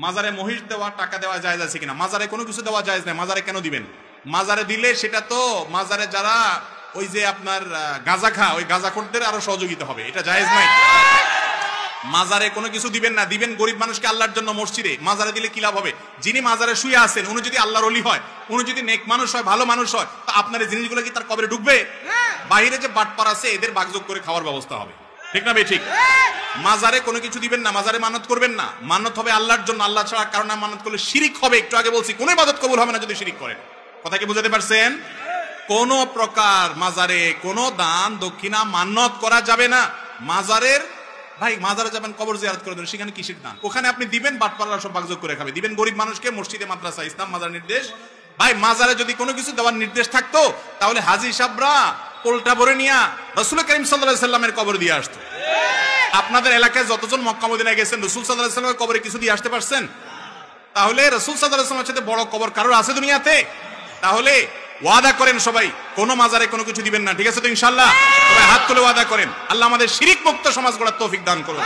মাজারে মহিষ দেওয়া, টাকা দেওয়া জায়েজ আছে কিনা? মাজারে কোনো কিছু দেওয়া জায়েজ নাই। মাজারে কেন দিবেন? মাজারে দিলে সেটা তো মাজারে যারা ওই যে আপনার গাঁজা খা, ওই গাঁজাখোরদের আরো সহযোগিতা হবে, এটা জায়েজ নাই। মাজারে কোনো কিছু দিবেন না, দিবেন গরিব মানুষকে আল্লাহর জন্য মসজিদে। মাজারে দিলে কি লাভ হবে? যিনি মাজারে শুয়ে আছেন উনি যদি আল্লাহর ওলি হয়, উনি যদি নেক মানুষ হয়, ভালো মানুষ হয়, তো আপনার এই জিনিসগুলো কি তার কবরে ঢুকবে? বাইরে যে বাটপার আছে এদের ভাগযোগ করে খাওয়ার ব্যবস্থা হবে, ঠিক না ভাই? ঠিক। মাজারে কোনো কিছু দিবেন না, মাজারে মানত করবেন না। মানত হবে আল্লাহর জন্য, আল্লাহ ছাড়া কারণে মানত করলে শিরিক হবে। একটু আগে বলছি কোন ইবাদত কবুল হবে না যদি শিরিক করেন। কথা কি বুঝাতে পারছেন? কোন প্রকার মাজারে কোনো দান দক্ষিণা মান্নত করা যাবে না। মাজারের ভাই, মাজারে যাবেন কবর জিয়ারত করে দেবেন, সেখানে কিসের দান? ওখানে আপনি দিবেন, বাটপাররা সব ভাগযোগ করে খাবে। দিবেন গরিব মানুষকে, মসজিদে, মাদ্রাসা, ইসলাম মাজার নির্দেশ। ভাই মাজারে যদি কোনো কিছু দেওয়ার নির্দেশ থাকতো তাহলে হাজী সাহেবরা পোলটা ভরে নিয়ে রাসূল করিম সাল্লাল্লাহু আলাইহি সাল্লামের কবর দিয়ে আসতো। আপনাদের এলাকায় যতজন মক্কা মদিনায় গেছেন রাসূল সাল্লাল্লাহু আলাইহি সাল্লামের কবরে কিছু দিয়ে আসতে পারছেন? তাহলে রাসূল সাল্লাল্লাহু আলাইহি সাল্লামের সাথে বড় কবর কারোর আছে দুনিয়াতে? তাহলে ওয়াদা করেন সবাই কোন মাজারে কোনো কিছু দিবেন না, ঠিক আছে তো ইনশাআল্লাহ? সবাই হাত তুলে ওয়াদা করেন। আল্লাহ আমাদের শিরিক মুক্ত সমাজ গড়ার তৌফিক দান করুন।